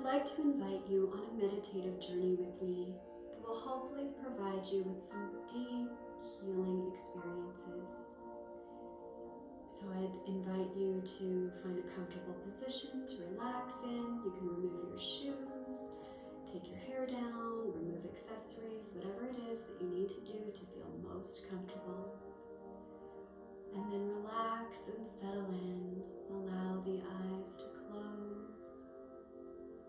I'd like to invite you on a meditative journey with me that will hopefully provide you with some deep healing experiences. So I'd invite you to find a comfortable position to relax in. You can remove your shoes, take your hair down, remove accessories, whatever it is that you need to do to feel most comfortable. And then relax and settle in. Allow the eyes to close.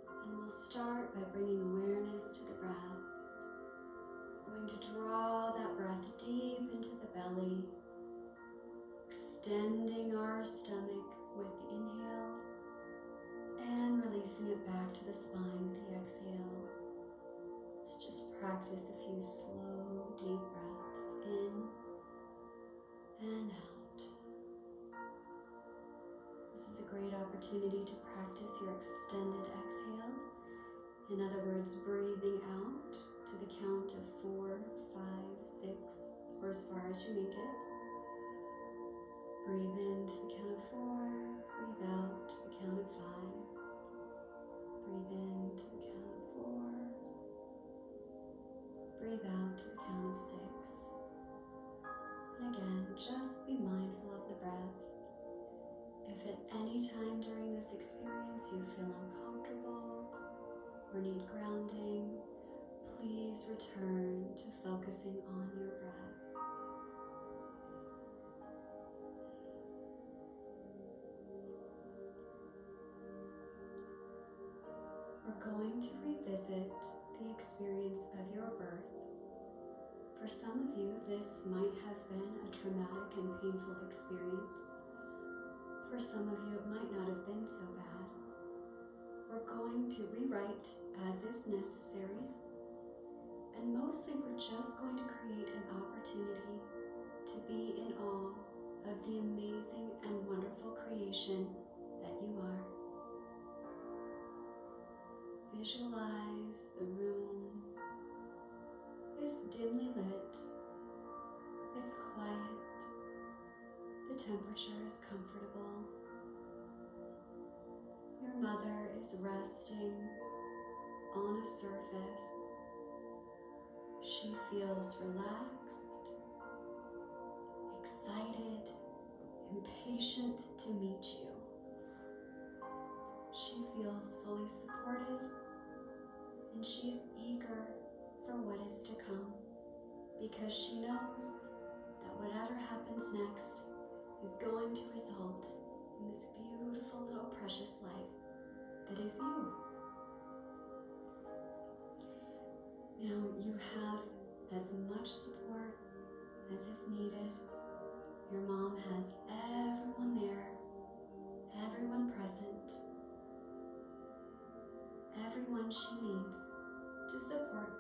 And we'll start by bringing awareness to the breath. Going to draw that breath deep into the belly, extending our stomach with the inhale and releasing it back to the spine with the exhale. Let's just practice a few slow, deep breaths in and out. This is a great opportunity to practice your extended exhale. In other words, breathing out to the count of 4, 5, 6, or as far as you make it. Breathe in to the count of 4, breathe out to the count of 5. Breathe in to the count of 4. Breathe out to the count of 6. And again, just be mindful of the breath. If at any time during this experience you feel uncomfortable or need grounding, please return to focusing on your breath. We're going to revisit the experience of your birth. For some of you, this might have been a traumatic and painful experience. For some of you, it might not have been so bad. We're going to rewrite as is necessary, and mostly we're just going to create an opportunity to be in awe of the amazing and wonderful creation that you are. Visualize the room is dimly lit, it's quiet, the temperature is comfortable. Your mother is resting on a surface. She feels relaxed, excited, impatient to meet you. She feels fully supported, and she's eager for what is to come, because she knows that whatever happens next is going to result in this beautiful little precious life that is you. Now you have as much support as is needed. Your mom has everyone there, everyone present, everyone she needs to support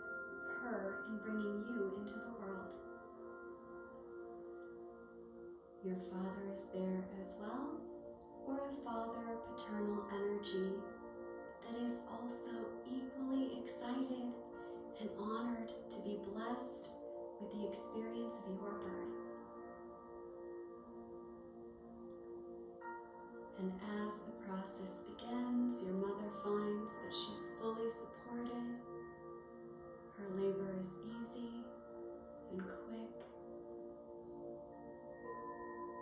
her in bringing you into the world. Your father is there as well, or a father paternal energy that is also equally excited and honored to be blessed with the experience of your birth. And as the process begins, your mother finds that she's fully supported. Her labor is easy and quick.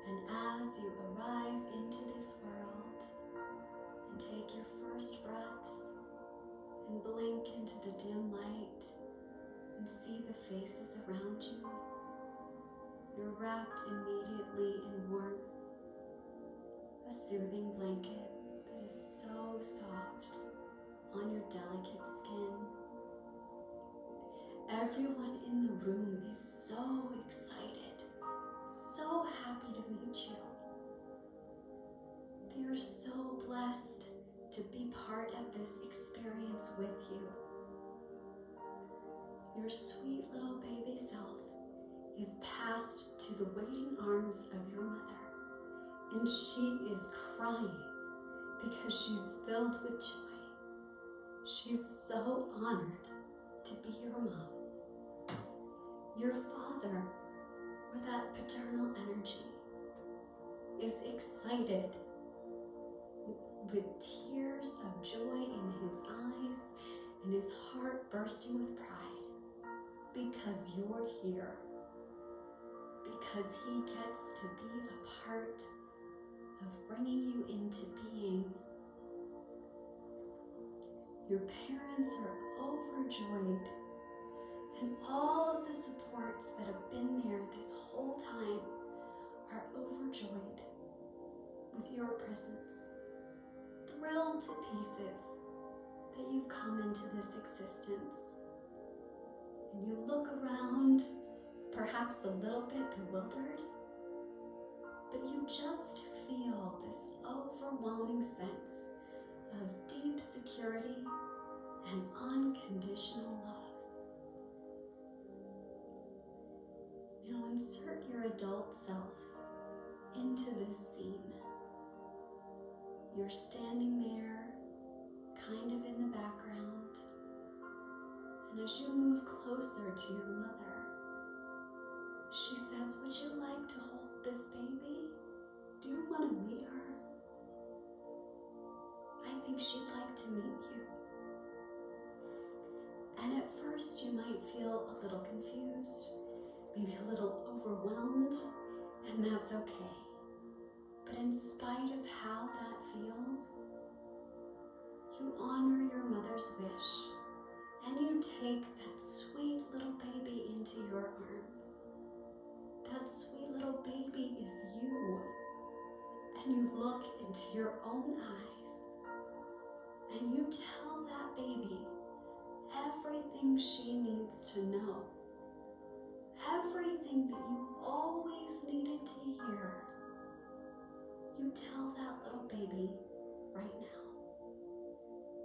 And as you arrive into this world and take your first breaths and blink into the dim light and see the faces around you, you're wrapped immediately in warmth, a soothing blanket that is so soft on your delicate skin. Everyone in the room is so excited, so happy to meet you. They are so blessed to be part of this experience with you. Your sweet little baby self is passed to the waiting arms of your mother, and she is crying because she's filled with joy. She's so honored to be your mom. Your father, with that paternal energy, is excited with tears of joy in his eyes because you're here. Because he gets to be a part of bringing you into being. Your parents are overjoyed, and all of the supports that have been there this whole time are overjoyed with your presence, thrilled to pieces that you've come into this existence. And you look around, perhaps a little bit bewildered, but you just feel this overwhelming sense of deep security and unconditional love. Now insert your adult self into this scene. You're standing there, kind of in the background, and as you move closer to your mother, she says, "Would you like to hold this baby? Do you want to meet her? I think she'd like to meet you." And at first you might feel a little confused, maybe a little overwhelmed, and that's okay. But in spite of how that feels, you honor your mother's wish, and you take that sweet little baby into your arms. That sweet little baby is you. And you look into your own eyes, and you tell that baby everything she needs to know. Everything that you always needed to hear. You tell that little baby right now.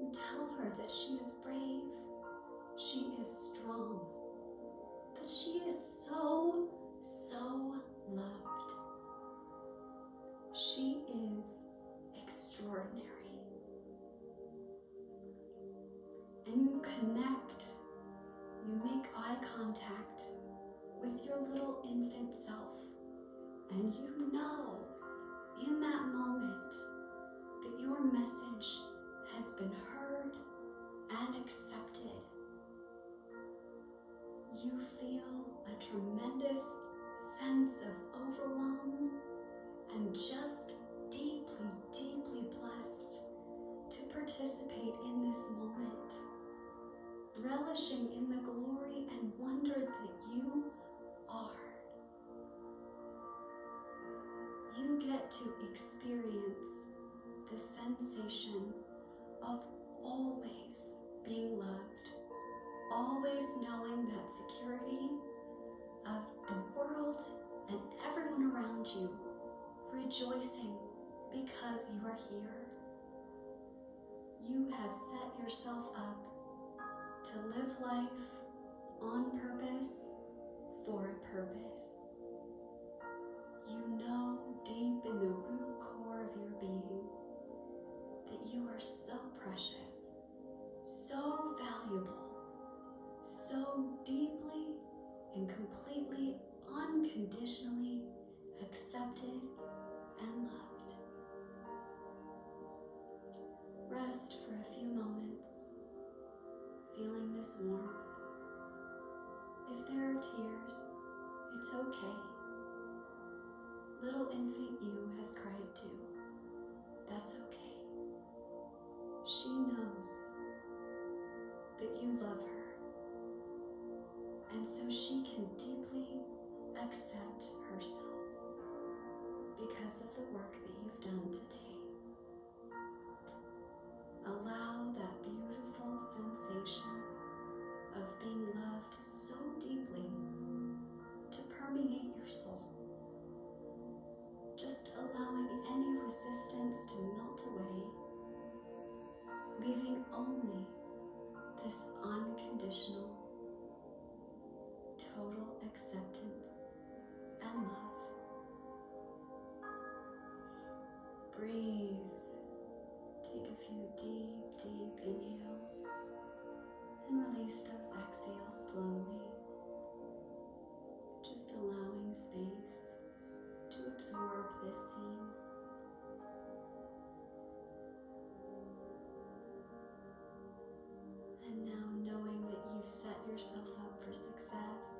You tell her that she is brave, she is strong, that she is so, so loved. She is extraordinary. And you connect, you make eye contact with your little infant self, and you know in that moment that your message has been heard and accepted. You feel a tremendous sense of overwhelm and just deeply, deeply blessed to participate in this moment, relishing in the glory and wonder that you are. You get to experience the sensation of always being loved, always knowing that security of the world and everyone around you rejoicing because you are here. You have set yourself up to live life on purpose, for a purpose. You know deep in the root core of your being that you are so precious, so valuable, so deeply and completely, unconditionally accepted and loved. Rest for a few moments, feeling this warmth. If there are tears, it's okay. Little infant you has cried too. That's okay. She knows that you love her, and so she can deeply accept herself because of the work that you've done today. Allow that beautiful sensation of being loved so deeply to permeate your soul. Just allowing any resistance to melt away, leaving only this unconditional, total acceptance and love. Breathe. Take a few deep, deep inhales and release those exhales slowly, just allowing space to absorb this scene. And now, knowing that you've set yourself up for success,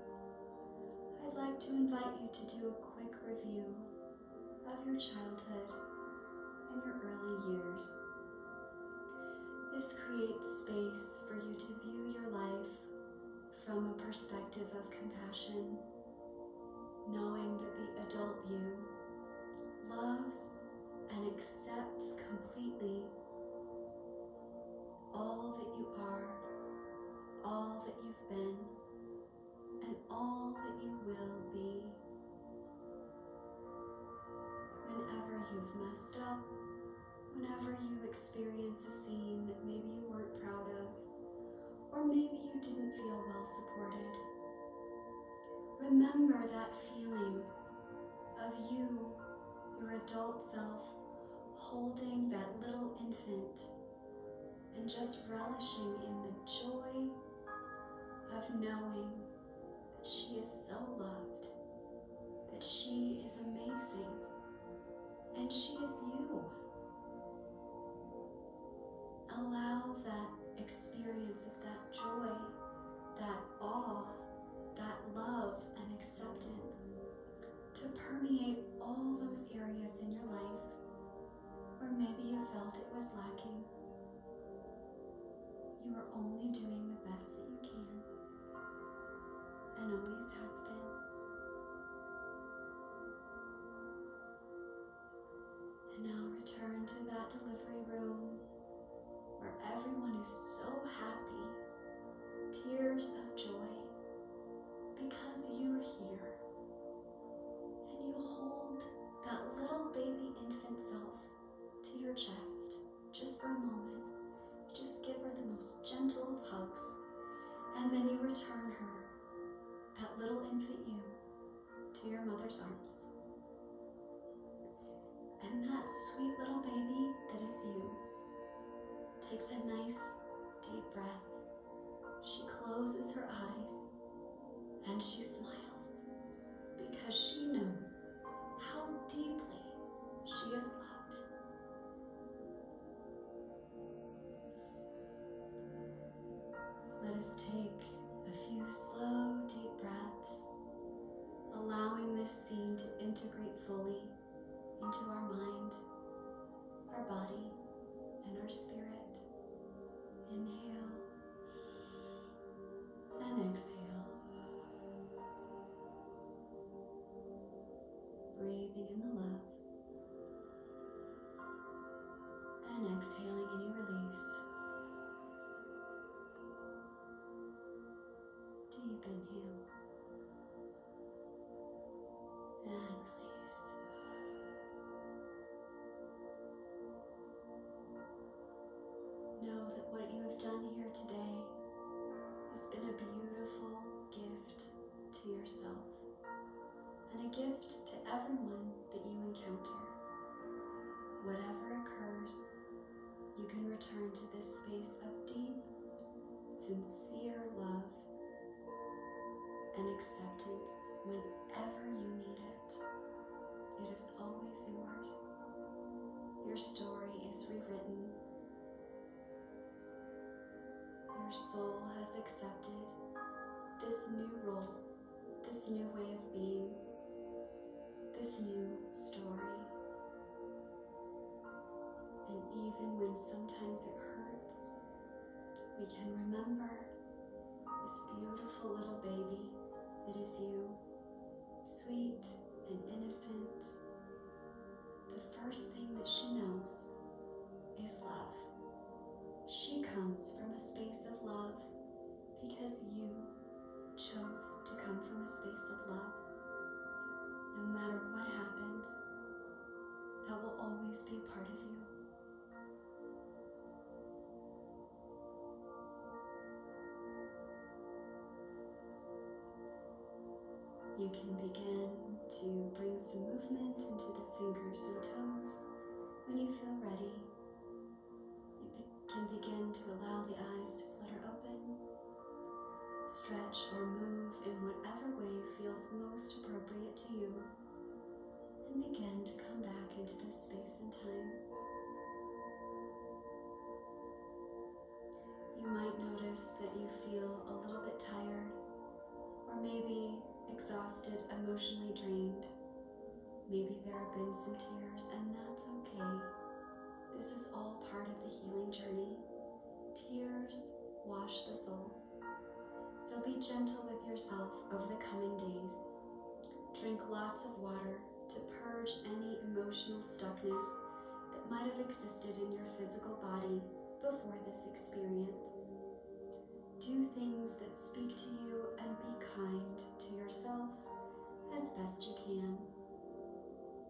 like to invite you to do a quick review of your childhood and your early years. This creates space for you to view your life from a perspective of compassion, knowing that the adult you loves and accepts completely all that you are, all that you've been, and all that you will be. Whenever you've messed up, whenever you experience a scene that maybe you weren't proud of, or maybe you didn't feel well supported, remember that feeling of you, your adult self, holding that little infant and just relishing in the joy of knowing that she is so loved, that she is amazing, and she is you. Allow that experience of that joy, that awe, that love and acceptance to permeate all those areas in your life where maybe you felt it was lacking. You are only doing the best that you can and always have been. And now return to that delivery room where everyone is so happy, tears of joy, because you're here. And you hold that little baby infant self to your chest just for a moment. Just give her the most gentle of hugs, and then you return her, that little infant you, to your mother's arms. And that sweet little baby that is you takes a nice deep breath. She closes her eyes and she smiles because she knows how deeply she is loved. Let us take a few slow, deep breaths, allowing this scene to integrate fully into our mind, our body, and our spirit. Inhale and exhale. Breathing in the love and exhaling any release. Deep inhale and release. Know that what you have done here today has been a beautiful gift to yourself and a gift to everyone that you encounter. Whatever occurs, you can return to this space of deep, sincere love and acceptance whenever you need it. It is always yours. Your story is rewritten. Your soul has accepted this new role, this new way of being, this new story. And even when sometimes it hurts, we can remember this beautiful little baby that is you, sweet and innocent. The first thing that she knows is love. She comes from a space of love because you chose to come from a space of love. No matter what happens, that will always be a part of you. You can begin to bring some movement into the fingers and toes. When you feel ready, you can begin to allow the eyes to flutter open, stretch or move in whatever way feels most appropriate to you, and begin to come back into this space and time. You might notice that you feel a little bit tired, or maybe exhausted emotionally there have been some tears, and that's okay. This is all part of the healing journey. Tears wash the soul. So be gentle with yourself over the coming days. Drink lots of water to purge any emotional stuckness that might have existed in your physical body before this experience. Do things that speak to you and be kind to yourself as best you can.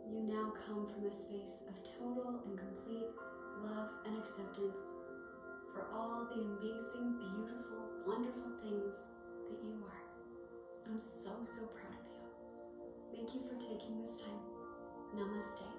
You now come from a space of total and complete love and acceptance for all the amazing, beautiful, wonderful things that you are. I'm so proud of you. Thank you for taking this time. Namaste.